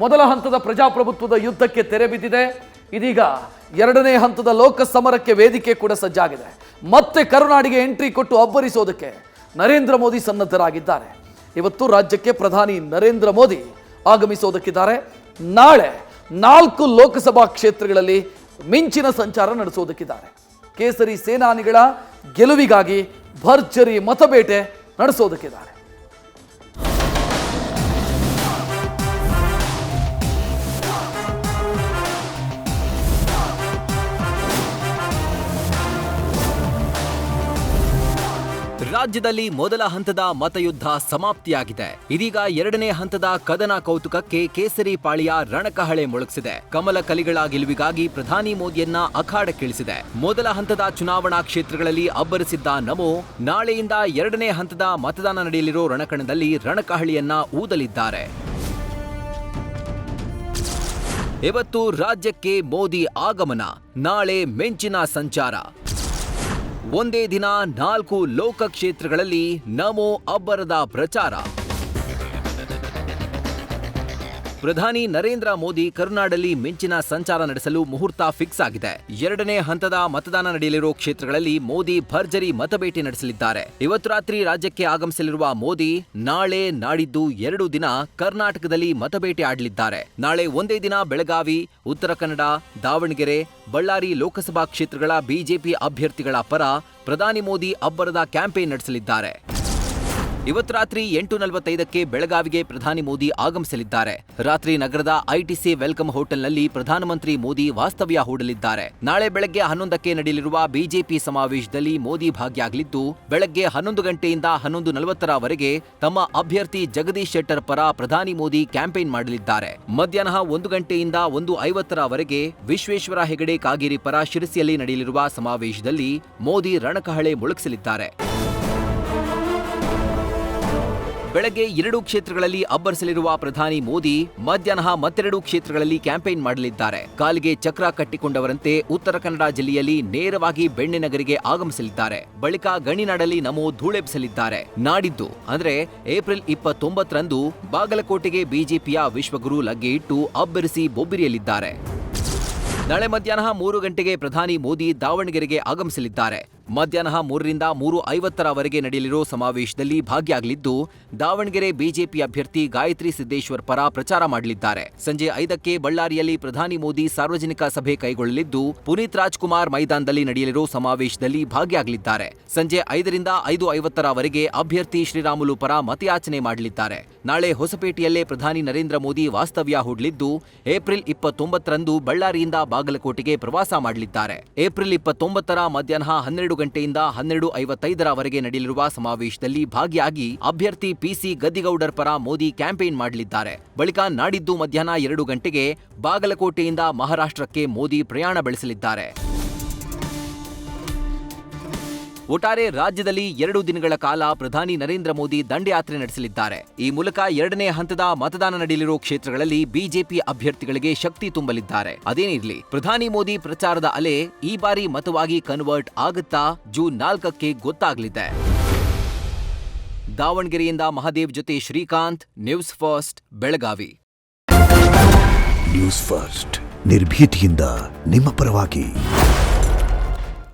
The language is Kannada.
ಮೊದಲ ಹಂತದ ಪ್ರಜಾಪ್ರಭುತ್ವದ ಯುದ್ಧಕ್ಕೆ ತೆರೆ ಬಿದ್ದಿದೆ. ಇದೀಗ ಎರಡನೇ ಹಂತದ ಲೋಕಸಮರಕ್ಕೆ ವೇದಿಕೆ ಕೂಡ ಸಜ್ಜಾಗಿದೆ. ಮತ್ತೆ ಕರುನಾಡಿಗೆ ಎಂಟ್ರಿ ಕೊಟ್ಟು ಅಬ್ಬರಿಸೋದಕ್ಕೆ ನರೇಂದ್ರ ಮೋದಿ ಸನ್ನದ್ಧರಾಗಿದ್ದಾರೆ. ಇವತ್ತು ರಾಜ್ಯಕ್ಕೆ ಪ್ರಧಾನಿ ನರೇಂದ್ರ ಮೋದಿ ಆಗಮಿಸೋದಕ್ಕಿದ್ದಾರೆ. ನಾಳೆ 4 ಲೋಕಸಭಾ ಕ್ಷೇತ್ರಗಳಲ್ಲಿ ಮಿಂಚಿನ ಸಂಚಾರ ನಡೆಸೋದಕ್ಕಿದ್ದಾರೆ. ಕೇಸರಿ ಸೇನಾನಿಗಳ ಗೆಲುವಿಗಾಗಿ ಭರ್ಜರಿ ಮತಬೇಟೆ ನಡೆಸೋದಕ್ಕಿದ್ದಾರೆ. ರಾಜ್ಯದಲ್ಲಿ ಮೊದಲ ಹಂತದ ಮತಯುದ್ಧ ಸಮಾಪ್ತಿಯಾಗಿದೆ. ಇದೀಗ ಎರಡನೇ ಹಂತದ ಕದನ ಕೌತುಕಕ್ಕೆ ಕೇಸರಿ ಪಾಳಿಯ ರಣಕಹಳೆ ಮೊಳಗಿಸಿದೆ. ಕಮಲ ಕಲಿಗಳ ಗೆಲುವಿಗಾಗಿ ಪ್ರಧಾನಿ ಮೋದಿಯನ್ನ ಅಖಾಡಕ್ಕಿಳಿಸಿದೆ. ಮೊದಲ ಹಂತದ ಚುನಾವಣಾ ಕ್ಷೇತ್ರಗಳಲ್ಲಿ ಅಬ್ಬರಿಸಿದ್ದ ನಮೋ ನಾಳೆಯಿಂದ ಎರಡನೇ ಹಂತದ ಮತದಾನ ನಡೆಯಲಿರೋ ರಣಕಣದಲ್ಲಿ ರಣಕಹಳಿಯನ್ನ ಊದಲಿದ್ದಾರೆ. ಇವತ್ತು ರಾಜ್ಯಕ್ಕೆ ಮೋದಿ ಆಗಮನ, ನಾಳೆ ಮಿಂಚಿನ ಸಂಚಾರ. ಒಂದೇ ದಿನ 4 ಲೋಕ ಕ್ಷೇತ್ರಗಳಲ್ಲಿ ನಮೋ ಅಬ್ಬರದ ಪ್ರಚಾರ. ಪ್ರಧಾನಿ ನರೇಂದ್ರ ಮೋದಿ ಕರುನಾಡಲ್ಲಿ ಮಿಂಚಿನ ಸಂಚಾರ ನಡೆಸಲು ಮುಹೂರ್ತ ಫಿಕ್ಸ್ ಆಗಿದೆ. ಎರಡನೇ ಹಂತದ ಮತದಾನ ನಡೆಯಲಿರೋ ಕ್ಷೇತ್ರಗಳಲ್ಲಿ ಮೋದಿ ಭರ್ಜರಿ ಮತಬೇಟೆ ನಡೆಸಲಿದ್ದಾರೆ. ಇವತ್ತು ರಾತ್ರಿ ರಾಜ್ಯಕ್ಕೆ ಆಗಮಿಸಲಿರುವ ಮೋದಿ ನಾಳೆ ನಾಡಿದ್ದು 2 ದಿನ ಕರ್ನಾಟಕದಲ್ಲಿ ಮತಬೇಟೆ ಆಡಲಿದ್ದಾರೆ. ನಾಳೆ ಒಂದೇ ದಿನ ಬೆಳಗಾವಿ, ಉತ್ತರ ಕನ್ನಡ, ದಾವಣಗೆರೆ, ಬಳ್ಳಾರಿ ಲೋಕಸಭಾ ಕ್ಷೇತ್ರಗಳ ಬಿಜೆಪಿ ಅಭ್ಯರ್ಥಿಗಳ ಪರ ಪ್ರಧಾನಿ ಮೋದಿ ಅಬ್ಬರದ ಕ್ಯಾಂಪೇನ್ ನಡೆಸಲಿದ್ದಾರೆ. ಇವತ್ತು ರಾತ್ರಿ 8:45ಕ್ಕೆ ಬೆಳಗಾವಿಗೆ ಪ್ರಧಾನಿ ಮೋದಿ ಆಗಮಿಸಲಿದ್ದಾರೆ. ರಾತ್ರಿ ನಗರದ ಐಟಿಸಿ ವೆಲ್ಕಮ್ ಹೋಟೆಲ್ನಲ್ಲಿ ಪ್ರಧಾನಮಂತ್ರಿ ಮೋದಿ ವಾಸ್ತವ್ಯ ಹೂಡಲಿದ್ದಾರೆ. ನಾಳೆ ಬೆಳಗ್ಗೆ 11ಕ್ಕೆ ನಡೆಯಲಿರುವ ಬಿಜೆಪಿ ಸಮಾವೇಶದಲ್ಲಿ ಮೋದಿ ಭಾಗಿಯಾಗಲಿದ್ದು, ಬೆಳಗ್ಗೆ 11 ಗಂಟೆಯಿಂದ 11:40ರವರೆಗೆ ತಮ್ಮ ಅಭ್ಯರ್ಥಿ ಜಗದೀಶ್ ಶೆಟ್ಟರ್ ಪರ ಪ್ರಧಾನಿ ಮೋದಿ ಕ್ಯಾಂಪೇನ್ ಮಾಡಲಿದ್ದಾರೆ. ಮಧ್ಯಾಹ್ನ 1 ಗಂಟೆಯಿಂದ 1:50ರವರೆಗೆ ವಿಶ್ವೇಶ್ವರ ಹೆಗಡೆ ಕಾಗೇರಿ ಪರ ಶಿರಸಿಯಲ್ಲಿ ನಡೆಯಲಿರುವ ಸಮಾವೇಶದಲ್ಲಿ ಮೋದಿ ರಣಕಹಳೆ ಮೊಳಗಿಸಲಿದ್ದಾರೆ. ಬೆಳಗ್ಗೆ 2 ಕ್ಷೇತ್ರಗಳಲ್ಲಿ ಅಬ್ಬರಿಸಲಿರುವ ಪ್ರಧಾನಿ ಮೋದಿ ಮಧ್ಯಾಹ್ನ ಮತ್ತೆರಡು ಕ್ಷೇತ್ರಗಳಲ್ಲಿ ಕ್ಯಾಂಪೇನ್ ಮಾಡಲಿದ್ದಾರೆ. ಕಾಲಿಗೆ ಚಕ್ರ ಕಟ್ಟಿಕೊಂಡವರಂತೆ ಉತ್ತರ ಕನ್ನಡ ಜಿಲ್ಲೆಯಲ್ಲಿ ನೇರವಾಗಿ ಬೆಣ್ಣೆನಗರಿಗೆ ಆಗಮಿಸಲಿದ್ದಾರೆ. ಬಳಿಕ ಗಣಿನಾಡಲ್ಲಿ ನಮೋ ಧೂಳೆಬ್ಬಿಸಲಿದ್ದಾರೆ. ನಾಡಿದ್ದು ಅಂದ್ರೆ ಏಪ್ರಿಲ್ 29ರಂದು ಬಾಗಲಕೋಟೆಗೆ ಬಿಜೆಪಿಯ ವಿಶ್ವಗುರು ಲಗ್ಗೆ ಇಟ್ಟು ಅಬ್ಬರಿಸಿ ಬೊಬ್ಬಿರಿಯಲಿದ್ದಾರೆ. ನಾಳೆ ಮಧ್ಯಾಹ್ನ 3 ಗಂಟೆಗೆ ಪ್ರಧಾನಿ ಮೋದಿ ದಾವಣಗೆರೆಗೆ ಆಗಮಿಸಲಿದ್ದಾರೆ. ಮಧ್ಯಾಹ್ನ 3ರಿಂದ 3:50ರವರೆಗೆ ನಡೆಯಲಿರೋ ಸಮಾವೇಶದಲ್ಲಿ ಭಾಗಿಯಾಗಲಿದ್ದು, ದಾವಣಗೆರೆ ಬಿಜೆಪಿ ಅಭ್ಯರ್ಥಿ ಗಾಯತ್ರಿ ಸಿದ್ದೇಶ್ವರ್ ಪರ ಪ್ರಚಾರ ಮಾಡಲಿದ್ದಾರೆ. ಸಂಜೆ 5ಕ್ಕೆ ಬಳ್ಳಾರಿಯಲ್ಲಿ ಪ್ರಧಾನಿ ಮೋದಿ ಸಾರ್ವಜನಿಕ ಸಭೆ ಕೈಗೊಳ್ಳಲಿದ್ದು, ಪುನೀತ್ ರಾಜ್ಕುಮಾರ್ ಮೈದಾನದಲ್ಲಿ ನಡೆಯಲಿರೋ ಸಮಾವೇಶದಲ್ಲಿ ಭಾಗಿಯಾಗಲಿದ್ದಾರೆ. ಸಂಜೆ 5ರಿಂದ 5:50ರವರೆಗೆ ಅಭ್ಯರ್ಥಿ ಶ್ರೀರಾಮುಲು ಪರ ಮತಯಾಚನೆ ಮಾಡಲಿದ್ದಾರೆ. ನಾಳೆ ಹೊಸಪೇಟೆಯಲ್ಲೇ ಪ್ರಧಾನಿ ನರೇಂದ್ರ ಮೋದಿ ವಾಸ್ತವ್ಯ ಹೂಡಲಿದ್ದು, ಏಪ್ರಿಲ್ 29ರಂದು ಬಳ್ಳಾರಿಯಿಂದ ಬಾಗಲಕೋಟೆಗೆ ಪ್ರವಾಸ ಮಾಡಲಿದ್ದಾರೆ. ಏಪ್ರಿಲ್ 29ರ ಮಧ್ಯಾಹ್ನ 12 ಗಂಟೆಯಿಂದ 12:55ರವರೆಗೆ ನಡೆಯಲಿರುವ ಸಮಾವೇಶದಲ್ಲಿ ಭಾಗಿಯಾಗಿ ಅಭ್ಯರ್ಥಿ ಪಿಸಿ ಗದ್ದಿಗೌಡರ್ ಪರ ಮೋದಿ ಕ್ಯಾಂಪೇನ್ ಮಾಡಲಿದ್ದಾರೆ. ಬಳಿಕ ನಾಡಿದ್ದು ಮಧ್ಯಾಹ್ನ 2 ಗಂಟೆಗೆ ಬಾಗಲಕೋಟೆಯಿಂದ ಮಹಾರಾಷ್ಟ್ರಕ್ಕೆ ಮೋದಿ ಪ್ರಯಾಣ ಬೆಳೆಸಲಿದ್ದಾರೆ. ಒಟ್ಟಾರೆ ರಾಜ್ಯದಲ್ಲಿ 2 ದಿನಗಳ ಕಾಲ ಪ್ರಧಾನಿ ನರೇಂದ್ರ ಮೋದಿ ದಂಡಯಾತ್ರೆ ನಡೆಸಲಿದ್ದಾರೆ. ಈ ಮೂಲಕ ಎರಡನೇ ಹಂತದ ಮತದಾನ ನಡೆಯಲಿರೋ ಕ್ಷೇತ್ರಗಳಲ್ಲಿ ಬಿಜೆಪಿ ಅಭ್ಯರ್ಥಿಗಳಿಗೆ ಶಕ್ತಿ ತುಂಬಲಿದ್ದಾರೆ. ಅದೇನಿರಲಿ, ಪ್ರಧಾನಿ ಮೋದಿ ಪ್ರಚಾರದ ಅಲೆ ಈ ಬಾರಿ ಮತವಾಗಿ ಕನ್ವರ್ಟ್ ಆಗುತ್ತಾ? ಜೂನ್ 4ಕ್ಕೆ ಗೊತ್ತಾಗಲಿದೆ. ದಾವಣಗೆರೆಯಿಂದ ಮಹಾದೇವ್ ಜೊತೆ Srikanth, news first, Belagavi. News first ನಿರ್ಭೀತಿಯಿಂದ ನಿಮ್ಮ ಪರವಾಗಿ.